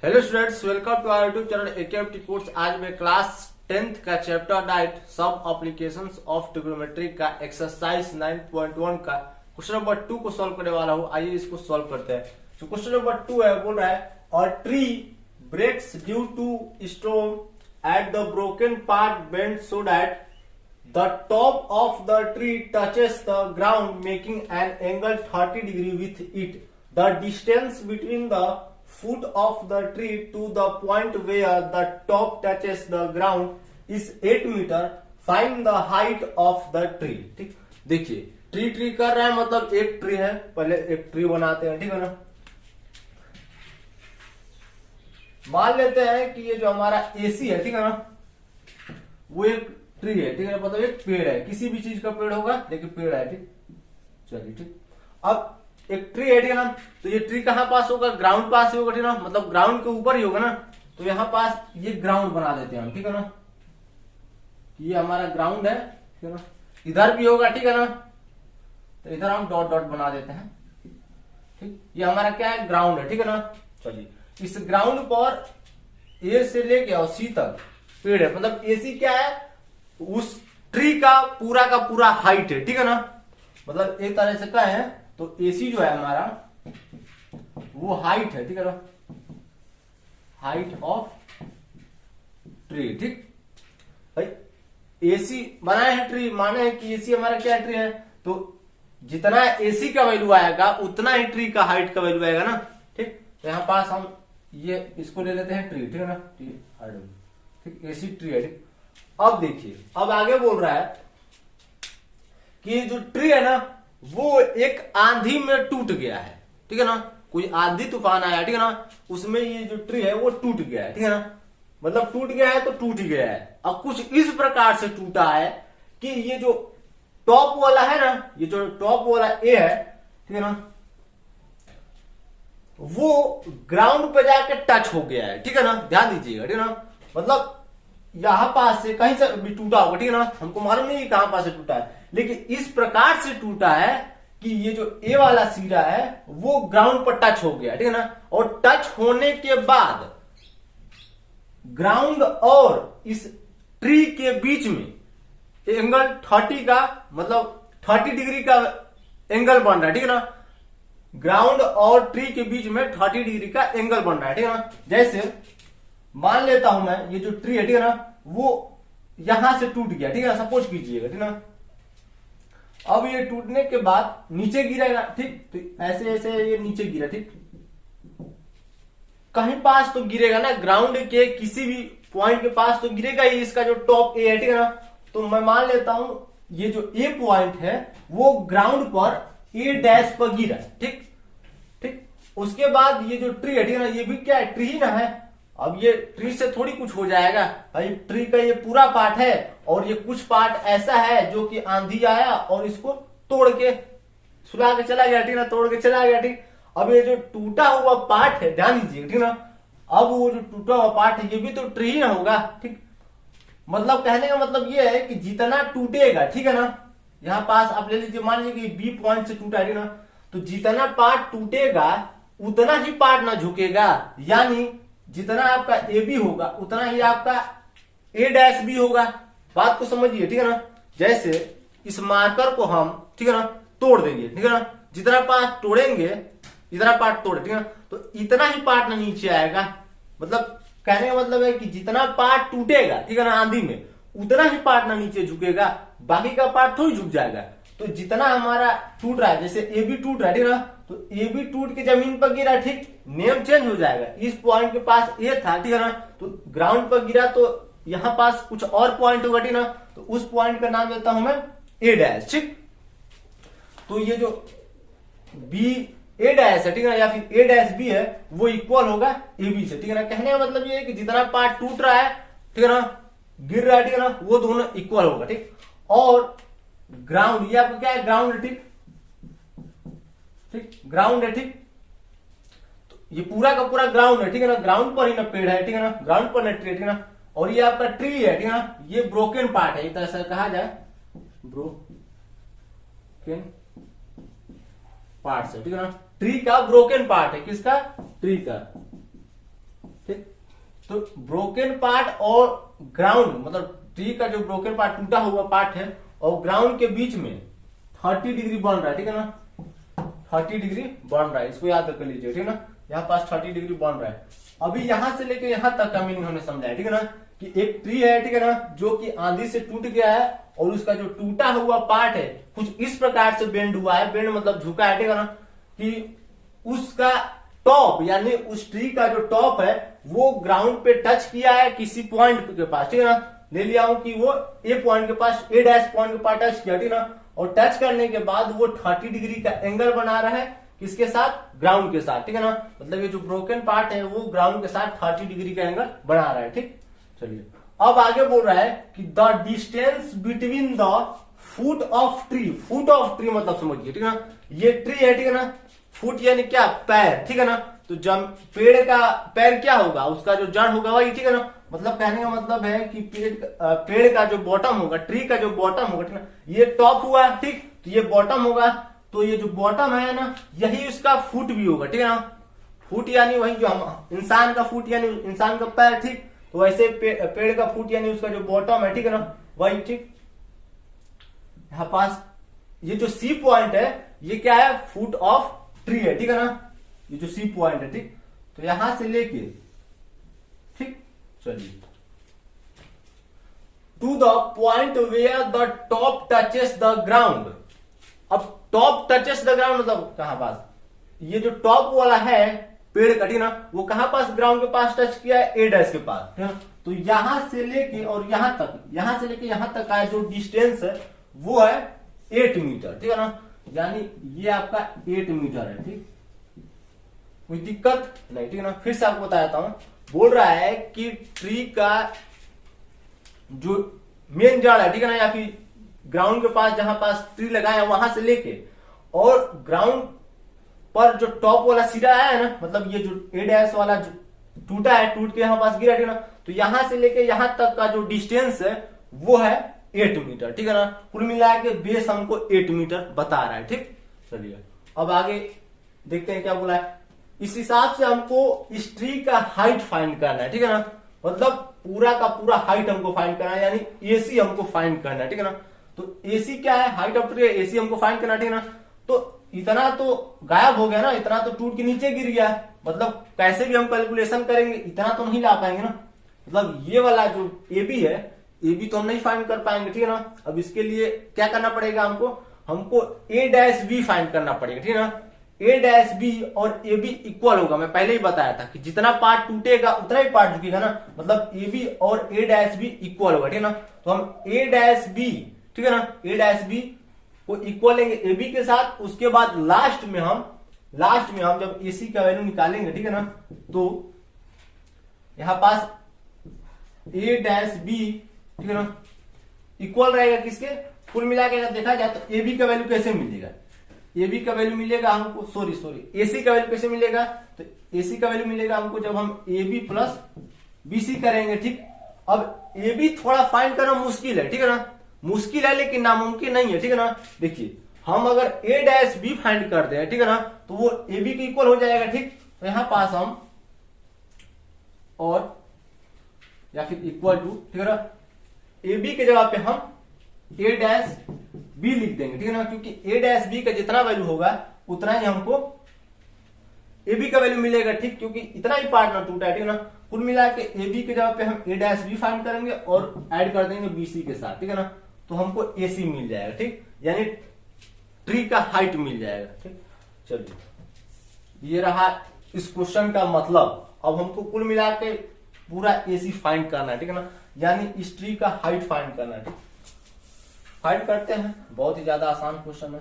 Hello students, welcome to our YouTube channel AKMT course. आज मैं class 10th का chapter 9 सब एप्लीकेशंस ऑफ ट्रिग्नोमेट्री का एक्सरसाइज 9.1 का क्वेश्चन नंबर 2 को सॉल्व करने वाला हूं। आइए इसको सॉल्व करते हैं। तो क्वेश्चन नंबर 2 है, बोल रहा है और tree breaks due to storm at the broken part bend so that the top of the tree touches the ground making an angle 30 degree with it. The distance between the foot of the tree to the point where the top touches the ground is 8 meter. Find the height of the tree. ठीक, देखिए tree कर रहा है, मतलब एक tree है। पहले एक ट्री बनाते हैं, ठीक है ना। मान लेते हैं कि ये जो हमारा एसी है, ठीक है ना, वो एक ट्री है, ठीक है, मतलब एक पेड़ है। किसी भी चीज का पेड़ होगा, लेकिन पेड़ है, ठीक। चलिए ठीक, अब एक ट्री है, ठीक है ना। तो ये ट्री कहाँ पास होगा? ग्राउंड पास ही होगा, ठीक है ना, मतलब ग्राउंड के ऊपर ही होगा ना। तो यहाँ पास ये ग्राउंड बना देते हैं हम, ठीक है ना। ये हमारा ग्राउंड है, ठीक है ना। इधर भी होगा, ठीक है ना, तो इधर हम डॉट डॉट बना देते हैं, ठीक। ये हमारा क्या है? ग्राउंड है, ठीक है ना। चलिए, इस ग्राउंड पर ए से लेके और सी तक पेड़ है, मतलब एसी क्या है? उस ट्री का पूरा हाइट है, ठीक है ना। मतलब एक तरह से कहें तो एसी जो है हमारा वो हाइट है, ठीक है ना, हाइट ऑफ ट्री, ठीक। भाई एसी बनाए है ट्री, माने है कि एसी हमारा क्या ट्री है, तो जितना एसी का वैल्यू आएगा उतना ही ट्री का हाइट का वैल्यू आएगा ना, ठीक। तो यहां पास हम ये इसको ले लेते हैं ट्री, ठीक है ना, ठीक, एसी ट्री है, ठीक। अब देखिए, अब आगे बोल रहा है कि जो ट्री है ना वो एक आंधी में टूट गया है, ठीक है ना। कोई आंधी तूफान आया, ठीक है ना, उसमें ये जो ट्री है वो टूट गया है, ठीक है ना। मतलब टूट गया है तो टूट ही गया है। अब कुछ इस प्रकार से टूटा है कि ये जो टॉप वाला है ना, ये जो टॉप वाला ए है, ठीक है ना, वो ग्राउंड पे जाके टच हो गया है, ठीक है ना। ध्यान दीजिएगा, ठीक है ना। मतलब यहां पास से कहीं से भी टूटा होगा, ठीक है ना, हमको मालूम नहीं कहां पास से टूटा है, लेकिन इस प्रकार से टूटा है कि ये जो ए वाला सिरा है वो ग्राउंड पर टच हो गया, ठीक है ना। और टच होने के बाद ग्राउंड और इस ट्री के बीच में एंगल 30 का, मतलब 30 डिग्री का एंगल बन रहा है, ठीक है ना। ग्राउंड और ट्री के बीच में 30 डिग्री का एंगल बन रहा है, ठीक है ना। जैसे मान लेता हूं मैं ये जो ट्री है, ठीक है ना, वो यहां से टूट गया, ठीक है ना, सपोज कीजिएगा, ठीक है ना। अब ये टूटने के बाद नीचे गिरेगा, ठीक। तो ऐसे ऐसे ये नीचे गिरा, ठीक, कहीं पास तो गिरेगा ना, ग्राउंड के किसी भी पॉइंट के पास तो गिरेगा ही। इसका जो टॉप ए है, ठीक है ना, तो मैं मान लेता हूं ये जो ए पॉइंट है वो ग्राउंड पर ए डैश पर गिरा, ठीक ठीक। उसके बाद ये जो ट्री है, ठीक है ना, ये भी क्या है? ट्री ही ना है। अब ये ट्री से थोड़ी कुछ हो जाएगा भाई, ट्री का ये पूरा पार्ट है और ये कुछ पार्ट ऐसा है जो कि आंधी आया और इसको तोड़ के सुला के चला गया, ठीक ना, तोड़ के चला गया, ठीक। अब ये जो टूटा हुआ पार्ट है, ध्यान दीजिए, ठीक ना, अब वो जो टूटा हुआ पार्ट है ये भी तो ट्री ना होगा, ठीक। मतलब कहने का मतलब ये है कि जितना टूटेगा, ठीक है ना, यहां पास आप ले लीजिए, मान लीजिए कि बी पॉइंट से टूटा है, ठीक ना, तो जितना पार्ट टूटेगा उतना ही पार्ट ना झुकेगा, यानी जितना आपका ए बी होगा उतना ही आपका ए डैश भी होगा। बात को समझिए, ठीक है ना। जैसे इस मार्कर को हम, ठीक है ना, तोड़ देंगे, ठीक है ना, जितना पार्ट तोड़ेंगे इतना पार्ट तोड़े, ठीक है ना, तो इतना ही पार्ट ना नीचे आएगा। मतलब कहने का मतलब है कि जितना पार्ट टूटेगा, ठीक है ना, आंधी में, उतना ही पार्ट ना नीचे झुकेगा, बाकी का पार्ट थोड़ी झुक जाएगा। तो जितना हमारा टूट रहा है, जैसे ए बी टूट रहा है, ठीक है ना, तो ए बी टूट के जमीन पर गिरा, ठीक, नेम चेंज हो जाएगा। इस पॉइंट के पास ए था, ठीक है ना, तो ग्राउंड पर गिरा तो यहां पास कुछ और पॉइंट होगा, ठीक ना, तो उस पॉइंट का नाम देता हूं मैं ए डैश, ठीक। तो ये जो बी ए डैश है, ठीक है ना, या फिर ए डैश बी है, वो इक्वल होगा ए बी से, ठीक है ना। कहने का मतलब ये है कि जितना पार्ट टूट रहा है, ठीक है ना, गिर रहा है, ठीक है ना, वो दोनों इक्वल होगा, ठीक। और ग्राउंड, ये आपको क्या है? ग्राउंड, ठीक ठीक, ग्राउंड है, ठीक। तो ये पूरा का पूरा ग्राउंड है, ठीक है ना, ग्राउंड पर ही ना पेड़ है, ठीक है ना, ग्राउंड पर ना ट्री है, ठीक है ना। और ये आपका ट्री है, ठीक है ना, ये ब्रोकन पार्ट है, एक तरह से कहा जाए ब्रोकन पार्ट है, ठीक है ना। ट्री का ब्रोकन पार्ट है, किसका? ट्री का। ठीक। तो ब्रोकन पार्ट और ग्राउंड मतलब ट्री का जो ब्रोकन पार्ट टूटा हुआ पार्ट है और ग्राउंड के बीच में 30 डिग्री बन रहा है, ठीक है ना, 30 डिग्री बन रहा है, इसको याद कर लीजिए, ठीक है ना, यहाँ पास 30 डिग्री बन रहा है। अभी यहां से लेके यहां तक का मीनिंग हमने समझाया, ठीक है ना, कि एक ट्री है, ठीक है ना, जो कि आंधी से टूट गया है और उसका जो टूटा हुआ पार्ट है कुछ इस प्रकार से बेंड हुआ है, बेंड मतलब झुका है, ठीक है ना, कि उसका टॉप यानी उस ट्री का जो टॉप है वो ग्राउंड पे टच किया है किसी पॉइंट के पास, ठीक है ना, ले लिया हूं कि वो ए पॉइंट के पास, ए डैश पॉइंट के पास टच किया, ठीक है ना, और टच करने के बाद वो 30 डिग्री का एंगल बना रहा है किसके साथ, ग्राउंड के साथ, ठीक है ना, मतलब ये जो ब्रोकन पार्ट है वो ग्राउंड के साथ 30 डिग्री का एंगल बना रहा है, ठीक। चलिए अब आगे बोल रहा है कि the distance between the foot of tree, foot of tree मतलब समझिए, ठीक है ना, ये ट्री है, ठीक है ना, फुट यानी क्या, पैर, ठीक है ना, तो जब पेड़ का पैर क्या होगा, उसका जो जड़ होगा वही, ठीक है ना, मतलब कहने का मतलब है कि पेड़ का जो बॉटम होगा, ट्री का जो बॉटम होगा, ठीक है ना, ये टॉप हुआ, ठीक, तो ये बॉटम होगा, तो ये जो बॉटम है ना यही उसका फुट भी होगा, ठीक है ना, फुट यानी वही जो हम इंसान का फुट यानी इंसान का पैर, ठीक, तो वैसे पेड़ का फुट यानी उसका जो बॉटम है, ठीक है ना, वही, ठीक। यहाँ पास ये जो सी पॉइंट है ये क्या है, फुट ऑफ ट्री है, ठीक है ना, ये जो सी पॉइंट है, ठीक, तो यहां से लेके, ठीक, चलिए to the point where the top touches the ground. अब टॉप टचेस द ग्राउंड मतलब कहां पास, ये जो टॉप वाला है पेड़ का, ठीक ना, वो कहां पास, ग्राउंड के पास टच किया है, ए डैश के पास, ठीक है, तो यहां से लेके और यहां तक, यहां से लेके यहां तक का जो डिस्टेंस है वो है 8 मीटर, ठीक है ना, यानी ये आपका 8 मीटर है, ठीक, कोई दिक्कत नहीं, ठीक है ना। फिर से आपको बताता हूं, बोल रहा है कि ट्री का जो मेन जड़ है, ठीक है ना, या फिर ग्राउंड के पास जहां पास ट्री लगाया है वहां से लेके और ग्राउंड पर जो टॉप वाला सिरा है ना, मतलब ये जो ए डैश वाला जो टूटा है, टूट के यहाँ पास गिरा, ठीक है ना, तो यहां से लेके यहां तक का जो डिस्टेंस है वो है 8 मीटर, ठीक है ना, कुल मिला के बेस हमको 8 मीटर बता रहा है, ठीक। चलिए अब आगे देखते हैं क्या बोला है। इस हिसाब से हमको इस ट्री का हाइट फाइंड करना है, ठीक है ना, मतलब पूरा का पूरा हाइट हमको फाइंड करना है, यानी एसी हमको फाइंड करना है, ठीक है ना, तो एसी क्या है, हाइट ऑफ ट्री, एसी हमको फाइंड करना है, ठीक है ना, तो इतना तो गायब हो गया ना, इतना तो टूट के नीचे गिर गया है, मतलब कैसे भी हम कैलकुलेशन करेंगे इतना तो नहीं ला पाएंगे ना, मतलब ये वाला जो ए बी है, ए बी तो हम नहीं फाइंड कर पाएंगे, ठीक है ना। अब इसके लिए क्या करना पड़ेगा हमको ए डैश बी फाइंड करना पड़ेगा, ठीक है ना, ए डैश बी और ए बी इक्वल होगा, मैं पहले ही बताया था कि जितना पार्ट टूटेगा उतना ही पार्ट झुकेगा ना, मतलब ए बी और ए डैश बी इक्वल होगा, ठीक है ना, तो हम ए डैश बी, ठीक है ना, ए डैश बी को इक्वल लेंगे ए बी के साथ, उसके बाद लास्ट में हम जब ए सी का वैल्यू निकालेंगे, ठीक है ना, तो यहां पास ए डैश बी, ठीक है ना, इक्वल रहेगा किसके, कुल मिला के अगर देखा जाए तो ए बी का वैल्यू कैसे मिलेगा, ए बी का वैल्यू मिलेगा हमको, सॉरी एसी का वैल्यू कैसे मिलेगा, तो एसी का वैल्यू मिलेगा हमको जब हम ए बी प्लस बीसी करेंगे, ठीक। अब ए बी थोड़ा फाइंड करना मुश्किल है, ठीक है ना, मुश्किल है लेकिन नामुमकिन नहीं है, ठीक है ना। देखिए हम अगर ए डैश बी फाइंड कर दे, ठीक है ना, तो वो ए बी के इक्वल हो जाएगा, ठीक, तो यहां पास हम और या फिर इक्वल टू, ठीक है ना, ए बी के जगह पे हम ए डैश बी लिख देंगे, ठीक है ना, क्योंकि ए डैश बी का जितना वैल्यू होगा उतना ही हमको ए बी का वैल्यू मिलेगा, ठीक, क्योंकि इतना ही पार्ट ना टूटा है, ठीक है ना, कुल मिला के ए बी के जगह पे हम ए डैश बी फाइंड करेंगे और ऐड कर देंगे बी सी के साथ, ठीक है ना, तो हमको ए सी मिल जाएगा, ठीक, यानी ट्री का हाइट मिल जाएगा, ठीक। चलिए ये रहा इस क्वेश्चन का मतलब। अब हमको कुल मिला के पूरा एसी फाइंड करना है, ठीक है ना, यानी इस ट्री का हाइट फाइंड करना है, ठीक। फाइंड करते हैं, बहुत ही ज्यादा आसान क्वेश्चन है।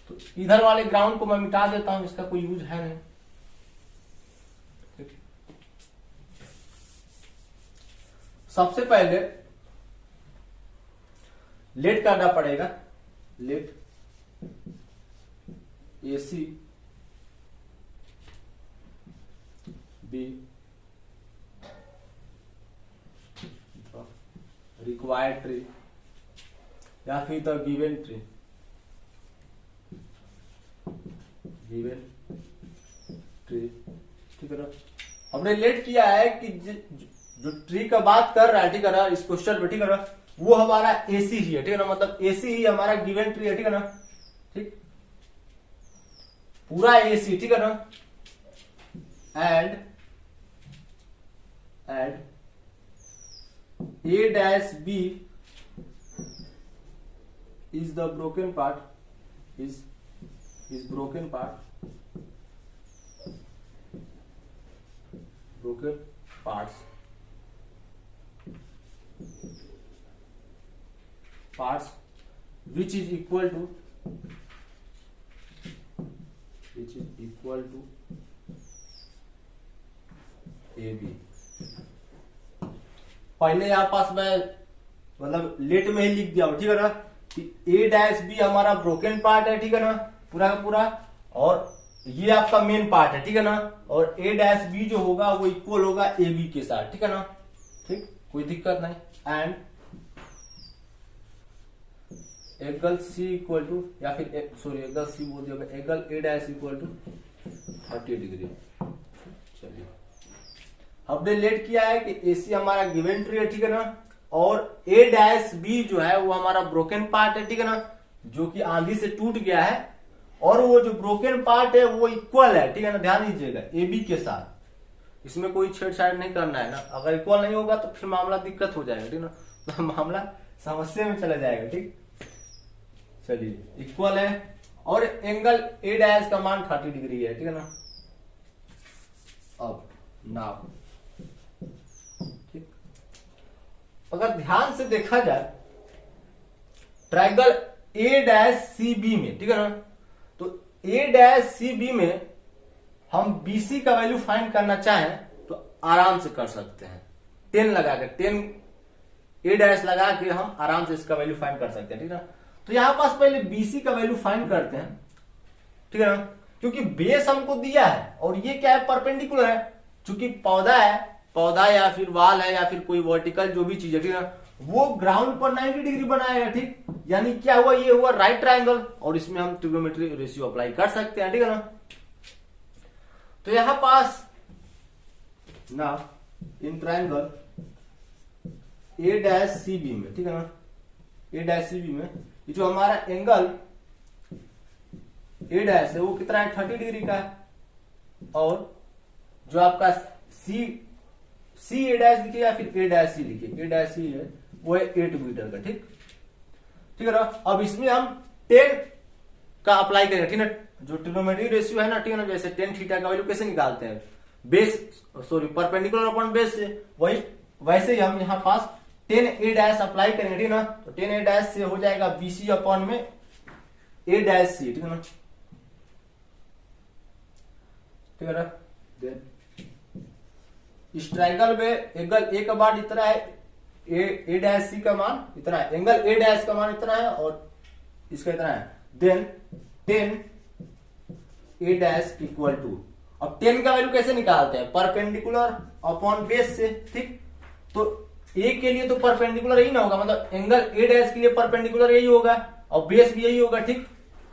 तो इधर वाले ग्राउंड को मैं मिटा देता हूं, इसका कोई यूज है नहीं। सबसे पहले लेट करना पड़ेगा, let AC be required tree या फिर द गिवन ट्री, ठीक है ना। हमने रिलेट किया है कि जो ट्री का बात कर रहा है, ठीक है ना, इस क्वेश्चन में, ठीक है ना, वो हमारा एसी ही है, ठीक है ना, मतलब एसी ही हमारा गिवन ट्री है, ठीक है ना, ठीक, पूरा एसी, ठीक है ना, and A dash B is the broken part, is broken part, broken parts which is equal to AB। पहले यहाँ पास मैं मतलब लेट में ही लिख दिया हूं, ठीक है ना, कि A डैश बी हमारा ब्रोकन पार्ट है, ठीक है ना, पूरा का पूरा, और ये आपका मेन पार्ट है, ठीक है ना, और A डैश बी जो होगा वो इक्वल होगा ए बी के साथ, ठीक है ना, ठीक, कोई दिक्कत नहीं, and angle C equal to, या फिर सॉरी एंगल सी बोल दिया, angle A dash equal to 30 degree. चलिए, हमने लेट किया है कि एसी हमारा गिवन ट्री है, ठीक है ना, और ए डैश बी जो है वो हमारा ब्रोकन पार्ट है, ठीक है ना, जो कि आंधी से टूट गया है, और वो जो ब्रोकन पार्ट है वो इक्वल है, ठीक है ना, ध्यान दीजिएगा, ए बी के साथ। इसमें कोई छेड़छाड़ नहीं करना है ना, अगर इक्वल नहीं होगा तो फिर मामला दिक्कत हो जाएगा, ठीक है ना, तो मामला समस्या में चला जाएगा, ठीक। चलिए, इक्वल है, और एंगल ए डैश का मान 30 डिग्री है, ठीक है ना। अब नाउ अगर ध्यान से देखा जाए triangle A dash C B में, ठीक है ना, तो ए डैश सी बी में हम बीसी का वैल्यू फाइंड करना चाहें तो आराम से कर सकते हैं, 10 लगाकर, 10 ए डैश लगा के हम आराम से इसका वैल्यू फाइंड कर सकते हैं, ठीक है ना। तो यहां पास पहले बीसी का वैल्यू फाइंड करते हैं, ठीक है ना, क्योंकि बेस हमको दिया है और ये क्या है, परपेंडिकुलर है, चूंकि पौधा है, पौधा या फिर वाल है या फिर कोई वर्टिकल जो भी चीज है, ठीक है ना, वो ग्राउंड पर 90 डिग्री बनाएगा, ठीक, यानी क्या हुआ, ये हुआ राइट ट्रायंगल, और इसमें हम ट्रिग्नोमेट्री रेशियो अप्लाई कर सकते हैं, ठीक है ना। तो यहां पास ना इन triangle A dash C B में, ठीक है ना, ए डैश सी बी में ये जो हमारा एंगल ए डैश है वो कितना है, 30 डिग्री का है, और जो आपका सी ए डैश लिखिए या फिर ए डैश सी लिखिए, ए डैश सी है वो है 8 मीटर का, ठीक, ठीक है ना। अब इसमें हम 10 का अप्लाई करेंगे, ठीक है ना, जो ट्रिग्नोमेट्री रेशियो है ना, ठीक है ना, जैसे tan थीटा का वैल्यू कैसे निकालते हैं, base sorry perpendicular upon base से, वही वैसे ही हम यहाँ पास 10 ए डैश अप्लाई करेंगे, ठीक है ना, तो 10 ए डैश से हो जाएगा बीसी अपॉन में ए डैश सी, ठीक है ना, ठीक है ना। देन इस ट्रायंगल में एंगल ए का मान इतना है, ए डैश सी का मान इतना है, एंगल ए डैश का मान इतना है और इसका इतना है, then 10 A dash equal to, अब 10 का वैल्यू कैसे निकालते हैं, परपेंडिकुलर अपॉन बेस से, ठीक, तो ए के लिए तो परपेंडिकुलर यही ना होगा, मतलब एंगल ए डैश के लिए परपेंडिकुलर यही होगा और बेस भी यही होगा, ठीक,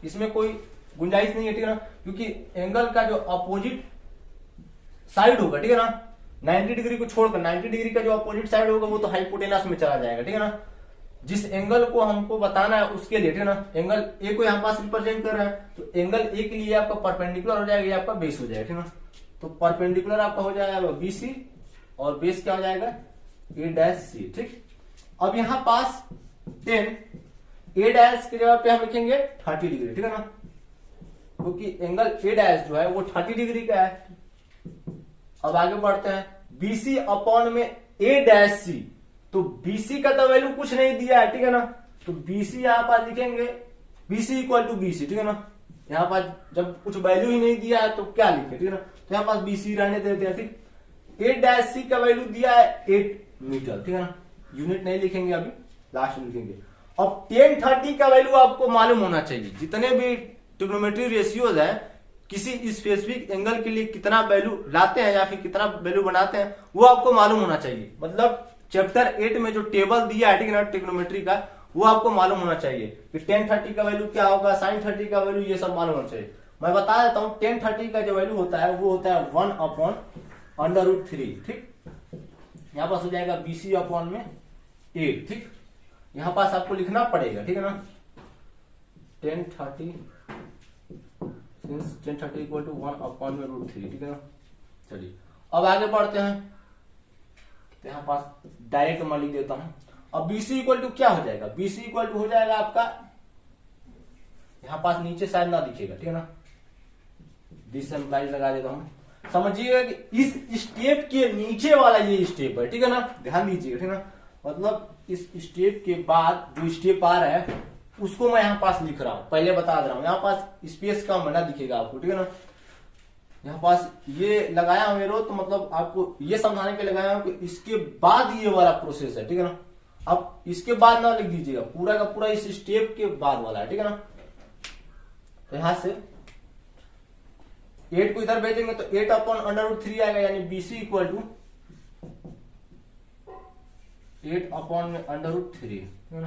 इसमें कोई गुंजाइश नहीं है, ठीक है ना, क्योंकि एंगल का जो अपोजिट साइड होगा, ठीक है ना, 90 डिग्री को छोड़कर 90 डिग्री का जो अपोजिट साइड होगा वो तो हाइपोटेनस में चला जाएगा, ठीक है ना, जिस एंगल को हमको बताना है उसके लिए, ठीक है ना, एंगल ए को यहाँ पास रिप्रेजेंट कर रहे हैं, तो एंगल ए के लिए आपका परपेंडिकुलर हो जाएगा, ये आपका बेस हो जाएगा, ठीक है ना, तो परपेंडिकुलर आपका हो जाएगा बीसी और बेस क्या हो जाएगा ए डैश सी, ठीक। अब यहाँ पास 10 ए डैश की जगह पे हम लिखेंगे 30 डिग्री, ठीक है ना, क्योंकि एंगल ए डैश जो है वो 30 डिग्री का है। अब आगे बढ़ते हैं, बीसी अपॉन में ए डैश सी, तो बीसी का तो वैल्यू कुछ नहीं दिया है, ठीक है ना, तो बीसी यहाँ पर लिखेंगे बीसी इक्वल टू बीसी, ठीक है ना, यहाँ पर जब कुछ वैल्यू ही नहीं दिया है तो क्या लिखे, ठीक है ना, तो यहाँ पास बीसी रहने देते हैं, ठीक। ए डैश सी का वैल्यू दिया है 8 मीटर, ठीक है ना, यूनिट नहीं लिखेंगे अभी, लास्ट में लिखेंगे। अब 10-30 का वैल्यू आपको मालूम होना चाहिए, जितने भी ट्रिग्नोमेट्री रेशियोज है किसी स्पेसिफिक एंगल के लिए कितना वैल्यू लाते हैं या फिर कितना वैल्यू बनाते हैं वो आपको मालूम होना चाहिए, मतलब चैप्टर 8 में जो टेबल दिया है, ठीक है ना, ट्रिग्नोमेट्री का, वो आपको मालूम होना चाहिए कि tan30 का वैल्यू क्या होगा, sin30 का वैल्यू, ये सब मालूम होना चाहिए। मैं बता देता हूँ tan30 का जो वैल्यू होता है वो होता है 1/, √3, ठीक। यहाँ पास हो जाएगा BC अपॉन में 8, ठीक। यहाँ पास आपको लिखना पड़ेगा, ठीक है ना, 1030 सिंस 1030 इक्वल टू 1 अपॉन में √3, ठीक है ना। चलिए अब आगे बढ़ते हैं, तो यहाँ पास डायरेक्ट मैं लिख देता हूं। अब BC इक्वल टू क्या हो जाएगा, BC इक्वल टू हो जाएगा आपका, यहाँ पास नीचे शायद ना दिखेगा, ठीक है ना, दिस एम्प्लाइज लगा देता हूं। समझिएगा कि इस स्टेप के नीचे वाला ये स्टेप है, ठीक है ना, ध्यान दीजिएगा, ठीक है ना। मतलब इस स्टेप के बाद जो स्टेप आ रहा है उसको मैं यहाँ पास लिख रहा हूं, पहले बता दे रहा हूं। यहाँ पास स्पेस कम है ना, दिखेगा आपको, ठीक है ना। यहाँ पास ये लगाया हूं एरो, तो मतलब आपको ये समझाने के लगाया हूं कि इसके बाद ये वाला प्रोसेस है, ठीक है ना। अब इसके बाद ना लिख दीजिएगा, पूरा का पूरा इस स्टेप के बाद वाला है, ठीक है ना। तो यहां से 8 को इधर भेजेंगे तो 8 अपॉन √3 आएगा, यानी BC इक्वल टू 8 अपॉन में √3।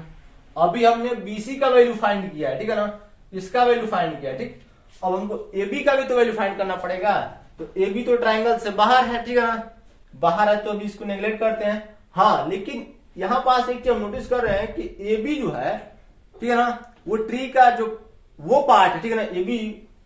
अभी हमने BC का वैल्यू फाइंड किया है, ठीक है ना, इसका वैल्यू फाइंड किया है, ठीक। अब हमको AB का भी तो वैल्यू फाइंड करना पड़ेगा, तो AB तो ट्राइंगल से बाहर है, ठीक है ना, बाहर है, तो अभी इसको नेग्लेक्ट करते हैं। हाँ, लेकिन यहां पास एक चीज हम नोटिस कर रहे हैं कि AB जो है, ठीक है ना, वो ट्री का जो वो पार्ट है, ठीक है ना, AB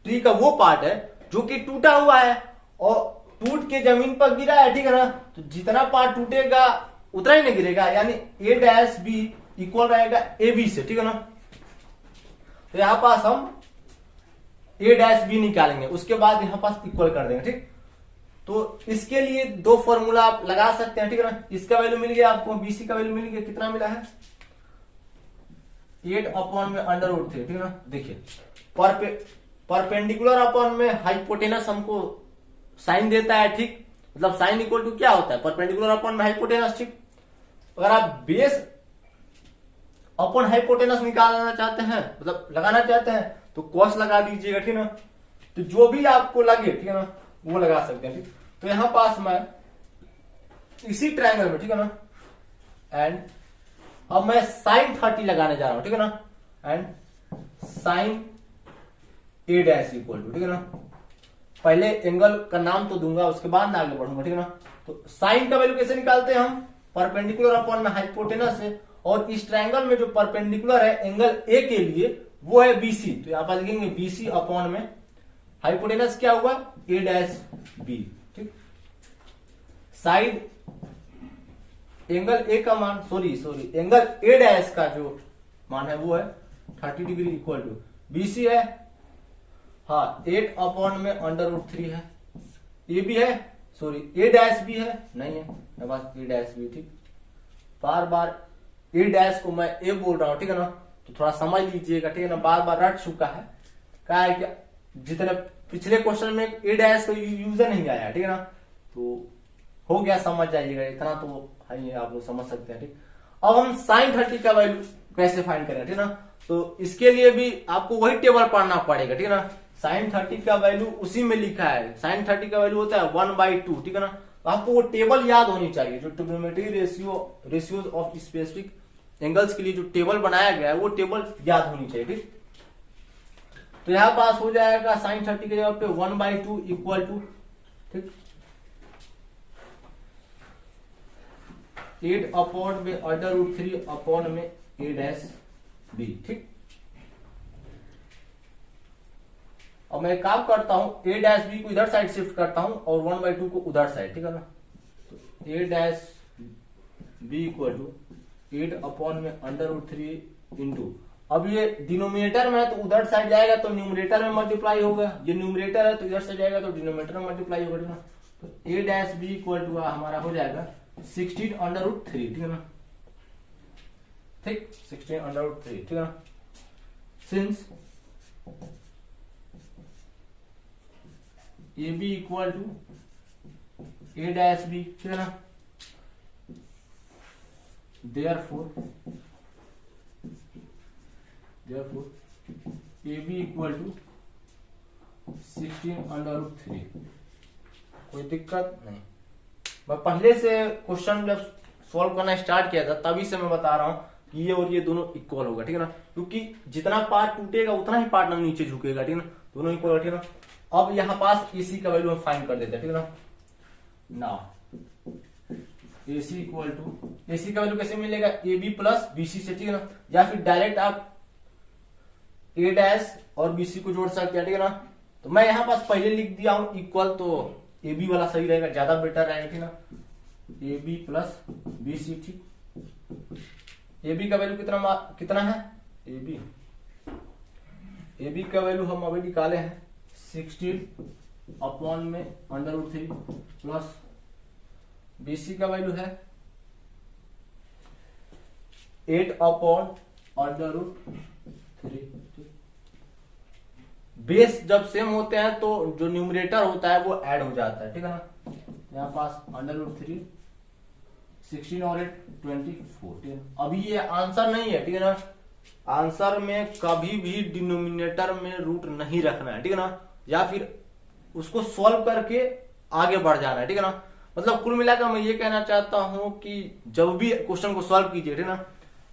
ट्री का वो पार्ट है जो कि टूटा हुआ है और टूट के जमीन पर गिरा है, ठीक है ना। तो जितना पार्ट टूटेगा उतना ही नहीं गिरेगा, यानी A-B इक्वल रहेगा AB से, ठीक है ना। तो यहां पास हम A-B निकालेंगे, उसके बाद यहां पास इक्वल कर देंगे, ठीक। तो इसके लिए दो फॉर्मूला आप लगा सकते हैं, ठीक है ना। इसका वैल्यू मिल गया आपको, BC का वैल्यू मिल गया, कितना मिला है 8 अपॉन में √3, ठीक है ना। देखिए परपेंडिकुलर अपॉन में हाइपोटेनस हमको साइन देता है, ठीक। मतलब साइन इक्वल टू क्या होता है, परपेंडिकुलर अपॉन में हाइपोटेनस, ठीक। अगर आप बेस अपॉन हाइपोटेनस निकालना चाहते हैं, मतलब लगाना चाहते हैं, तो कॉस लगा दीजिएगा, ठीक है ना। तो जो भी आपको लगे, ठीक है ना, वो लगा सकते हैं, ठीक। तो यहां पास मैं इसी ट्रायंगल में, ठीक है ना, एंड अब मैं sin 30 लगाने जा रहा हूं, ठीक है ना, and sin A' equal to, ठीक है ना। पहले एंगल का नाम तो दूंगा, उसके बाद आगे बढ़ूंगा, ठीक है ना। तो साइन का वैल्यू कैसे निकालते हैं हम, परपेंडिकुलर अपॉन में हाइपोटेनस है, और इस ट्रायंगल में जो परपेंडिकुलर है एंगल ए के लिए वो है BC। तो यहां पर लिखेंगे BC अपॉन में हाइपोटेनस क्या हुआ A', ठीक। साइड एंगल ए का मान सॉरी एंगल A' का जो मान है वो है 30 डिग्री इक्वल टू BC है, हाँ 8 अपॉन में √3 है, AB है, सॉरी A' है, नहीं है मेरे पास A', ठीक। बार बार A' को मैं A बोल रहा हूं, ठीक है ना, तो थोड़ा समझ लीजिएगा, ठीक है ना, बार बार रट चुका है। क्या है कि जितने पिछले क्वेश्चन में A' का यूजर नहीं आया, ठीक है ना, तो हो गया, समझ जाइएगा, इतना तो है, आप लोग समझ सकते हैं, ठीक। अब हम sin 30 का वैल्यू कैसे फाइंड करें, ठीक है ना। तो इसके लिए भी आपको वही टेबल पढ़ना पड़ेगा, ठीक है ना। sin 30 का वैल्यू उसी में लिखा है, sin 30 का वैल्यू होता है 1/2, ठीक है ना। तो आपको वो टेबल याद होनी चाहिए, जो trigonometry ratios of specific angles के लिए जो टेबल बनाया गया है वो टेबल याद होनी चाहिए, ठीक। तो यहां पास हो जाएगा sin 30 के जगह पे 1/2 इक्वल टू, ठीक, 8 अपॉन में √3 अपॉन में A', ठीक। अब मैं काम करता हूं, A', को इधर साइड शिफ्ट करता हूं और 1/2 को उधर साइड, ठीक है ना। तो A' इक्वल टू 8 अपॉन में √3 इंटू, अब ये डिनोमिनेटर में है तो उधर साइड जाएगा तो न्यूमरेटर में मल्टीप्लाई होगा, ये न्यूमरेटर है तो इधर से जाएगा तो डिनोमिनेटर में मल्टीप्लाई होगा, ठीक है ना। तो A' इक्वल टू हमारा हो जाएगा 16√3, ठीक है ना, ठीक, 16√3, ठीक है ना। Since AB equal to A', ठीक है ना, therefore AB इक्वल टू 16√3। कोई दिक्कत नहीं, मैं पहले से क्वेश्चन जब सॉल्व करना स्टार्ट किया था तभी से मैं बता रहा हूं कि ये और ये दोनों इक्वल होगा, ठीक है ना, क्योंकि जितना पार्ट टूटेगा उतना ही पार्ट नीचे झुकेगा, ठीक है ना, दोनों इक्वल, ठीक है ना। अब यहां पास इसी का वैल्यू हम फाइंड कर देते हैं, ठीक है ना। Now AC equal to, AC का वैल्यू कैसे मिलेगा, AB प्लस BC से, ठीक है ना, या फिर डायरेक्ट आप A डैश और BC को जोड़ सकते हैं, ठीक है ना। तो मैं यहाँ पास पहले लिख दिया हूं इक्वल, तो AB वाला सही रहेगा, ज्यादा बेटर रहेगा, ठीक ना। AB प्लस BC, ठीक। AB का वैल्यू कितना है, AB का वैल्यू हम अभी निकाले हैं 16 अपॉन में √3 प्लस BC का वैल्यू है 8 अपॉन √3। बेस जब सेम होते हैं तो जो न्यूमरेटर होता है वो ऐड हो जाता है, ठीक है ना। यहाँ पास √3 16 और 8 24। अभी ये आंसर नहीं है, ठीक है ना। आंसर में कभी भी डिनोमिनेटर में रूट नहीं रखना है, ठीक है ना, या फिर उसको सॉल्व करके आगे बढ़ जाना है, ठीक है ना। मतलब कुल मिलाकर मैं ये कहना चाहता हूं कि जब भी क्वेश्चन को सॉल्व कीजिए, ठीक है ना,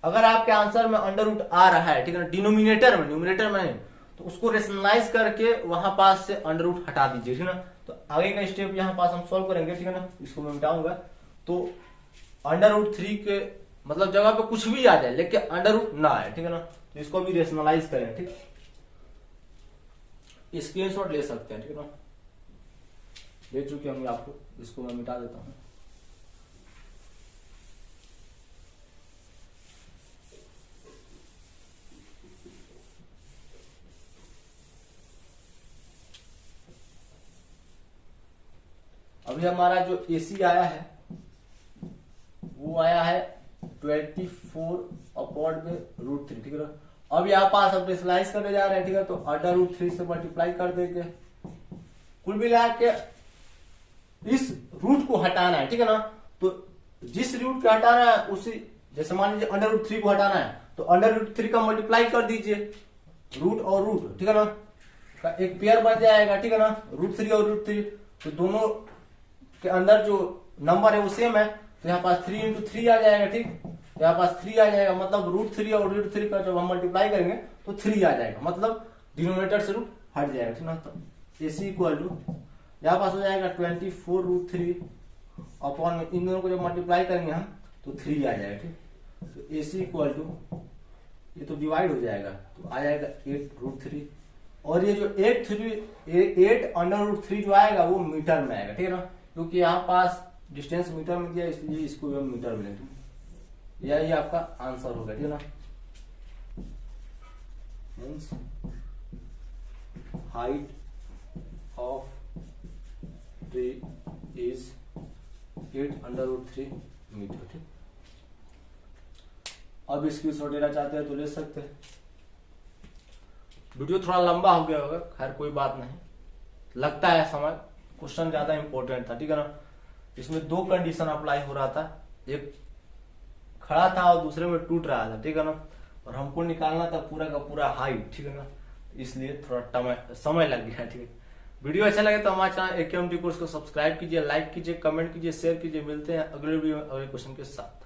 अगर आपके आंसर में अंडर रूट आ रहा है, ठीक है ना, डिनोमिनेटर में, न्यूमरेटर में नहीं, तो उसको रेशनलाइज करके वहां पास से अंडर रूट हटा दीजिए, ठीक है ना। तो आगे का स्टेप यहाँ पास हम सॉल्व करेंगे, ठीक है ना। इसको मैं मिटाऊंगा तो √3 के मतलब जगह पे कुछ भी आ जाए लेकिन अंडर रूट ना आए, ठीक है ना। तो इसको भी रेशनलाइज करें, ठीक। स्क्रीनशॉट ले सकते हैं, ठीक है ना, ले चुके होंगे आपको। इसको मैं मिटा देता हूं। अभी हमारा जो AC आया है वो आया है 24 अपॉन में √3, ठीक है ना। अब यहाँ पास हम रेशनलाइज करने जा रहे हैं, ठीक है, तो √3 से मल्टीप्लाई कर देंगे। कुल मिला के इस रूट को हटाना है, ठीक है ना। तो जिस रूट को हटाना है उसी, जैसे मान लीजिए √3 को हटाना है तो √3 का मल्टीप्लाई कर दीजिए, रूट और रूट, ठीक है ना, का एक पेयर बन जाएगा, ठीक है ना, √3 और √3। तो दोनों के अंदर जो नंबर है वो सेम है, तो यहाँ पास 3 × 3 आ जाएगा, ठीक। यहाँ पास 3 आ जाएगा, मतलब √3 और √3 का जब हम मल्टीप्लाई करेंगे तो 3 आ जाएगा, मतलब डिनोमिनेटर से रूट हट जाएगा, ठीक ना। तो AC इक्वल टू यहाँ पास हो जाएगा 24 √3 अपॉन में, इन दोनों को जब मल्टीप्लाई करेंगे हम तो 3 आ जाएगा, ठीक। तो AC इक्वल टू ये तो डिवाइड हो जाएगा तो आ जाएगा 8 √3, और ये जो 8 अंडर √3 जो आएगा वो मीटर में आएगा, ठीक है ना, क्योंकि यहाँ पास डिस्टेंस मीटर में दिया इसलिए इसको हम मीटर में लेंगे। यही आपका आंसर होगा, ठीक है ना। Means height of tree is 8 under √3 metre, ठीक। अब इसकी शॉट लेना चाहते हैं तो ले सकते हैं। वीडियो थोड़ा लंबा हो गया होगा, खैर कोई बात नहीं, लगता है समय, क्वेश्चन ज्यादा इंपॉर्टेंट था, ठीक है ना। इसमें 2 कंडीशन अप्लाई हो रहा था, एक खड़ा था और दूसरे में टूट रहा था, ठीक है ना, और हमको निकालना था पूरा का पूरा हाइट, ठीक है ना, इसलिए थोड़ा समय लग गया, ठीक है। वीडियो अच्छा लगे तो हमारे चैनल AKMT कोर्स को सब्सक्राइब कीजिए, लाइक कीजिए, कमेंट कीजिए, शेयर कीजिए। मिलते हैं अगले वीडियो में अगले क्वेश्चन के साथ।